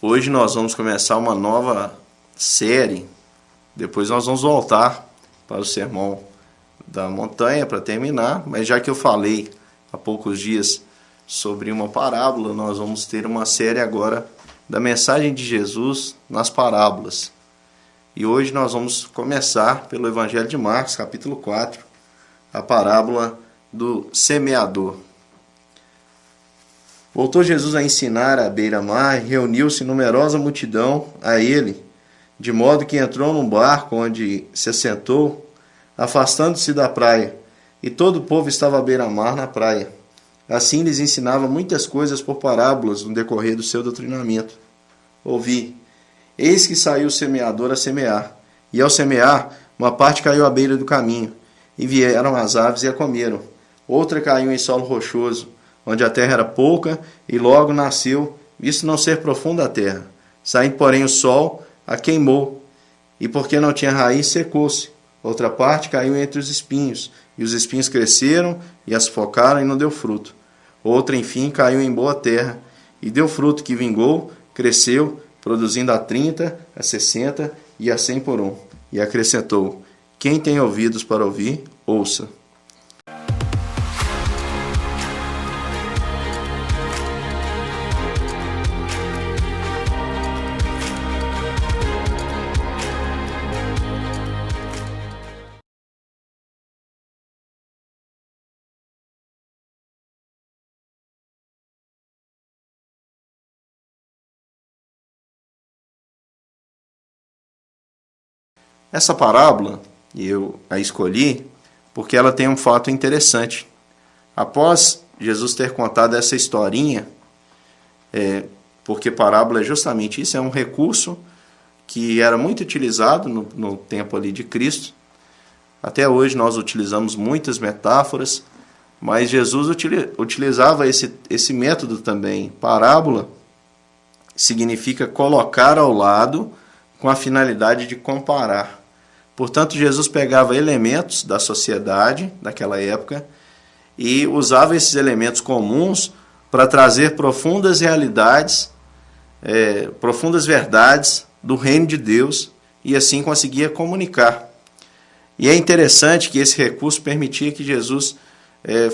Hoje nós vamos começar uma nova série. Depois nós vamos voltar para o Sermão da Montanha para terminar. Mas já que eu falei há poucos dias sobre uma parábola, nós vamos ter uma série agora da mensagem de Jesus nas parábolas. E hoje nós vamos começar pelo Evangelho de Marcos, capítulo 4, a parábola do semeador. Voltou Jesus a ensinar à beira-mar e reuniu-se numerosa multidão a ele, de modo que entrou num barco onde se assentou, afastando-se da praia, e todo o povo estava à beira-mar na praia. Assim lhes ensinava muitas coisas por parábolas no decorrer do seu doutrinamento. Ouvi: eis que saiu o semeador a semear, e ao semear, uma parte caiu à beira do caminho, e vieram as aves e a comeram. Outra caiu em solo rochoso, onde a terra era pouca, e logo nasceu, visto não ser profunda a terra. Saindo, porém, o sol, a queimou, e porque não tinha raiz, secou-se. Outra parte caiu entre os espinhos, e os espinhos cresceram, e as sufocaram, e não deu fruto. Outra, enfim, caiu em boa terra, e deu fruto, que vingou, cresceu, produzindo a 30, a 60 e a 100 por um. E acrescentou: quem tem ouvidos para ouvir, ouça. Essa parábola, eu a escolhi porque ela tem um fato interessante. Após Jesus ter contado essa historinha, porque parábola é justamente isso, é um recurso que era muito utilizado no tempo ali de Cristo. Até hoje nós utilizamos muitas metáforas, mas Jesus utilizava esse método também. Parábola significa colocar ao lado com a finalidade de comparar. Portanto, Jesus pegava elementos da sociedade daquela época e usava esses elementos comuns para trazer profundas realidades, profundas verdades do reino de Deus, e assim conseguia comunicar. E é interessante que esse recurso permitia que Jesus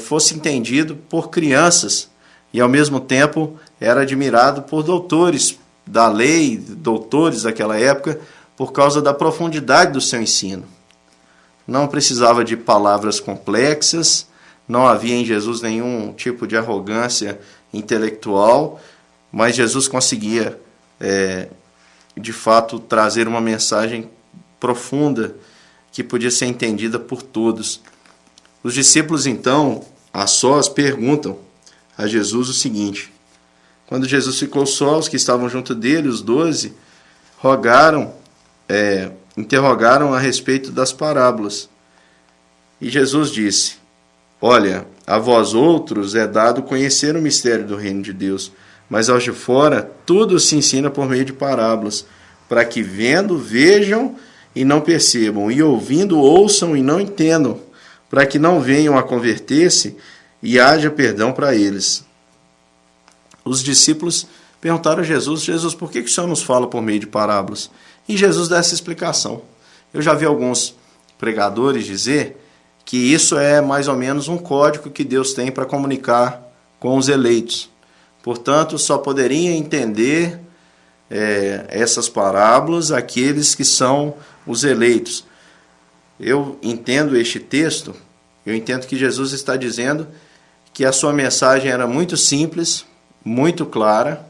fosse entendido por crianças e, ao mesmo tempo, era admirado por doutores da lei, doutores daquela época, por causa da profundidade do seu ensino. Não precisava de palavras complexas, não havia em Jesus nenhum tipo de arrogância intelectual, mas Jesus conseguia, de fato, trazer uma mensagem profunda que podia ser entendida por todos. Os discípulos, então, a sós, perguntam a Jesus o seguinte: quando Jesus ficou só, os que estavam junto dele, os 12, interrogaram a respeito das parábolas. E Jesus disse: olha, a vós outros é dado conhecer o mistério do reino de Deus, mas aos de fora tudo se ensina por meio de parábolas, para que vendo, vejam e não percebam, e ouvindo, ouçam e não entendam, para que não venham a converter-se e haja perdão para eles. Os discípulos perguntaram a Jesus: Jesus, por que o Senhor nos fala por meio de parábolas? E Jesus dá essa explicação. Eu já vi alguns pregadores dizer que isso é mais ou menos um código que Deus tem para comunicar com os eleitos. Portanto, só poderiam entender essas parábolas aqueles que são os eleitos. Eu entendo este texto, eu entendo que Jesus está dizendo que a sua mensagem era muito simples, muito clara.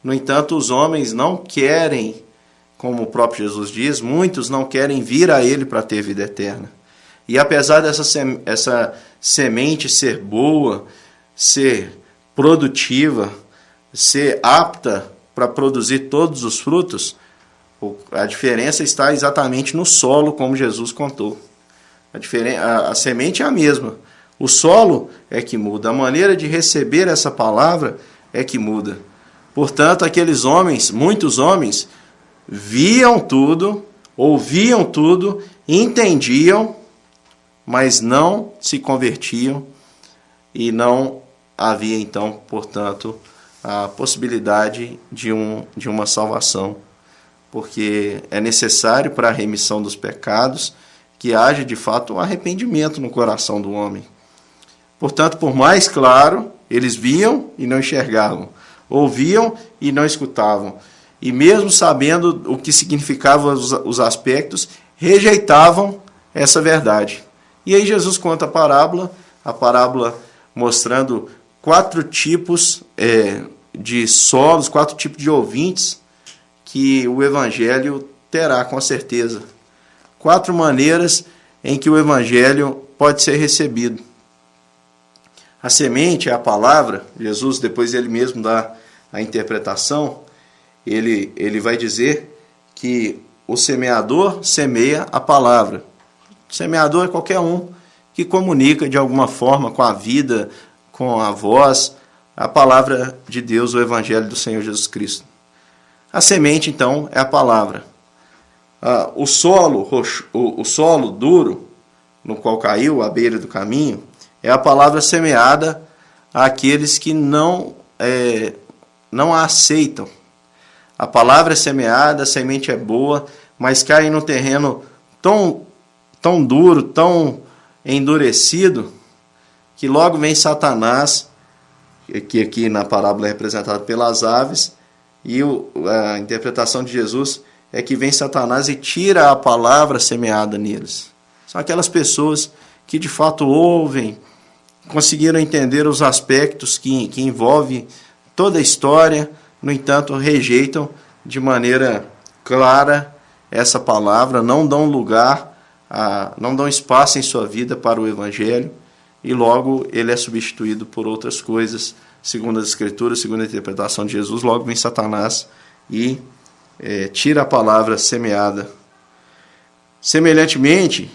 No entanto, os homens não querem, como o próprio Jesus diz, muitos não querem vir a ele para ter vida eterna. E apesar dessa semente ser boa, ser produtiva, ser apta para produzir todos os frutos, a diferença está exatamente no solo, como Jesus contou. A semente é a mesma. O solo é que muda. A maneira de receber essa palavra é que muda. Portanto, aqueles homens, muitos homens, viam tudo, ouviam tudo, entendiam, mas não se convertiam, e não havia então, portanto, a possibilidade de uma salvação, porque é necessário para a remissão dos pecados que haja de fato um arrependimento no coração do homem. Portanto, por mais claro, eles viam e não enxergavam, ouviam e não escutavam, e mesmo sabendo o que significavam os aspectos, rejeitavam essa verdade. E aí Jesus conta a parábola mostrando 4 tipos de solos, 4 tipos de ouvintes que o Evangelho terá com certeza. 4 maneiras em que o Evangelho pode ser recebido. A semente é a palavra. Jesus, depois ele mesmo dá a interpretação, ele vai dizer que o semeador semeia a palavra. O semeador é qualquer um que comunica de alguma forma com a vida, com a voz, a palavra de Deus, o Evangelho do Senhor Jesus Cristo. A semente, então, é a palavra. O solo duro, no qual caiu, à beira do caminho, é a palavra semeada àqueles que não a aceitam. A palavra é semeada, a semente é boa, mas cai no terreno tão duro, tão endurecido, que logo vem Satanás, que aqui na parábola é representado pelas aves, e a interpretação de Jesus é que vem Satanás e tira a palavra semeada neles. São aquelas pessoas que de fato ouvem, conseguiram entender os aspectos que envolvem toda a história, no entanto rejeitam de maneira clara essa palavra, não dão lugar, não dão espaço em sua vida para o Evangelho, e logo ele é substituído por outras coisas, segundo as Escrituras, segundo a interpretação de Jesus. Logo vem Satanás e tira a palavra semeada. Semelhantemente,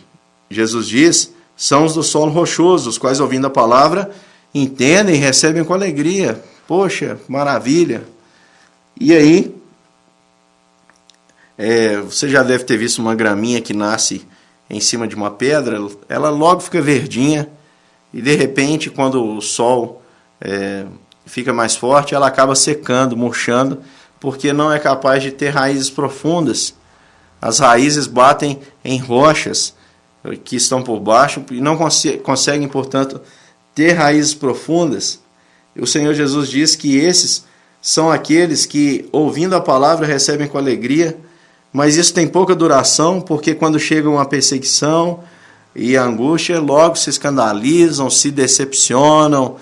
Jesus diz, são os do solo rochoso, os quais, ouvindo a palavra, entendem e recebem com alegria. Poxa, maravilha! E aí, você já deve ter visto uma graminha que nasce em cima de uma pedra, ela logo fica verdinha, e de repente, quando o sol fica mais forte, ela acaba secando, murchando, porque não é capaz de ter raízes profundas. As raízes batem em rochas que estão por baixo e não conseguem, portanto, ter raízes profundas. E o Senhor Jesus diz que esses são aqueles que, ouvindo a palavra, recebem com alegria, mas isso tem pouca duração, porque quando chega uma perseguição e a angústia, logo se escandalizam, se decepcionam,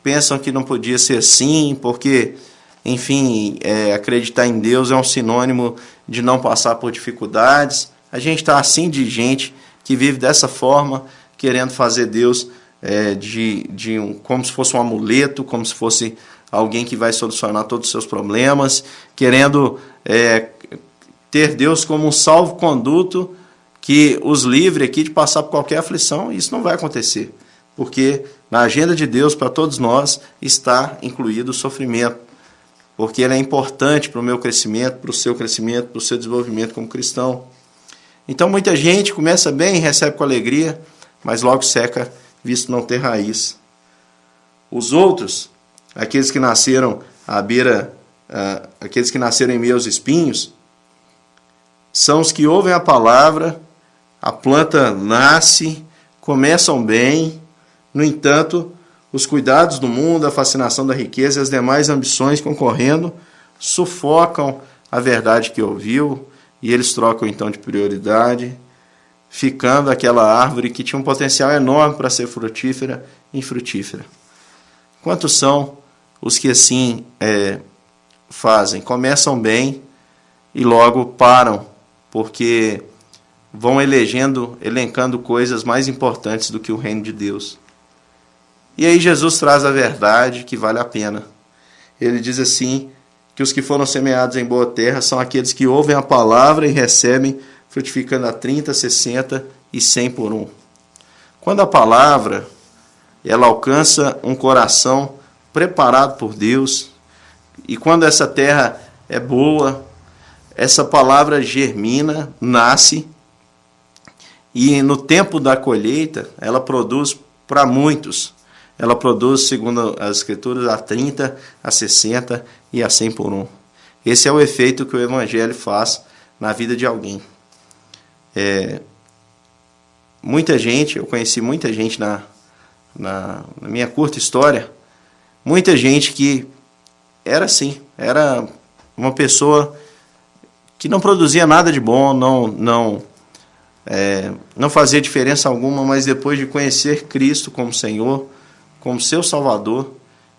pensam que não podia ser assim, porque, enfim, acreditar em Deus é um sinônimo de não passar por dificuldades. A gente está assim de gente que vive dessa forma, querendo fazer Deus como se fosse um amuleto, como se fosse alguém que vai solucionar todos os seus problemas, querendo ter Deus como um salvo-conduto que os livre aqui de passar por qualquer aflição. Isso não vai acontecer, porque na agenda de Deus para todos nós está incluído o sofrimento, porque ele é importante para o meu crescimento, para o seu crescimento, para o seu desenvolvimento como cristão. Então muita gente começa bem, recebe com alegria, mas logo seca, visto não ter raiz. Os outros, aqueles que nasceram à beira, aqueles que nasceram em meio aos espinhos, são os que ouvem a palavra, a planta nasce, começam bem, no entanto, os cuidados do mundo, a fascinação da riqueza e as demais ambições concorrendo sufocam a verdade que ouviu, e eles trocam então de prioridade, ficando aquela árvore que tinha um potencial enorme para ser frutífera, infrutífera. Quantos são os que assim fazem? Começam bem e logo param, porque vão elencando coisas mais importantes do que o reino de Deus. E aí Jesus traz a verdade que vale a pena. Ele diz assim, que os que foram semeados em boa terra são aqueles que ouvem a palavra e recebem, frutificando a 30, 60 e 100 por um. Quando a palavra ela alcança um coração preparado por Deus, e quando essa terra é boa, essa palavra germina, nasce, e no tempo da colheita ela produz para muitos. ela produz, segundo as Escrituras, a 30, a 60 e a 100 por um. Esse é o efeito que o Evangelho faz na vida de alguém. Muita gente, eu conheci muita gente na minha curta história, muita gente que era assim, era uma pessoa que não produzia nada de bom, não fazia diferença alguma, mas depois de conhecer Cristo como Senhor, como seu Salvador,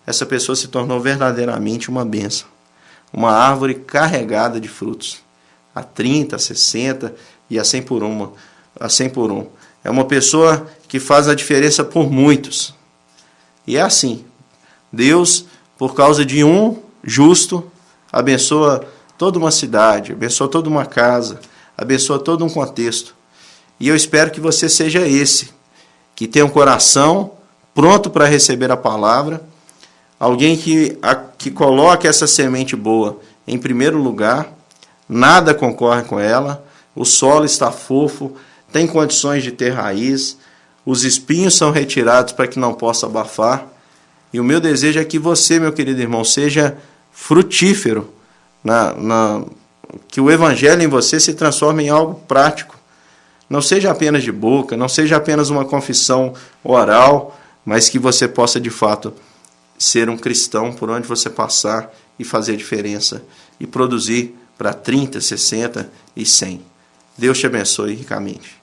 essa pessoa se tornou verdadeiramente uma bênção, uma árvore carregada de frutos, a 30, a 60 e a 100 por um. É uma pessoa que faz a diferença por muitos. E é assim, Deus, por causa de um justo, abençoa toda uma cidade, abençoa toda uma casa, abençoa todo um contexto. E eu espero que você seja esse, que tenha um coração pronto para receber a palavra, alguém que coloque essa semente boa em primeiro lugar, nada concorre com ela, o solo está fofo, tem condições de ter raiz, os espinhos são retirados para que não possa abafar. E o meu desejo é que você, meu querido irmão, seja frutífero, que o Evangelho em você se transforme em algo prático. Não seja apenas de boca, não seja apenas uma confissão oral, mas que você possa, de fato, ser um cristão por onde você passar e fazer a diferença e produzir para 30, 60 e 100. Deus te abençoe ricamente.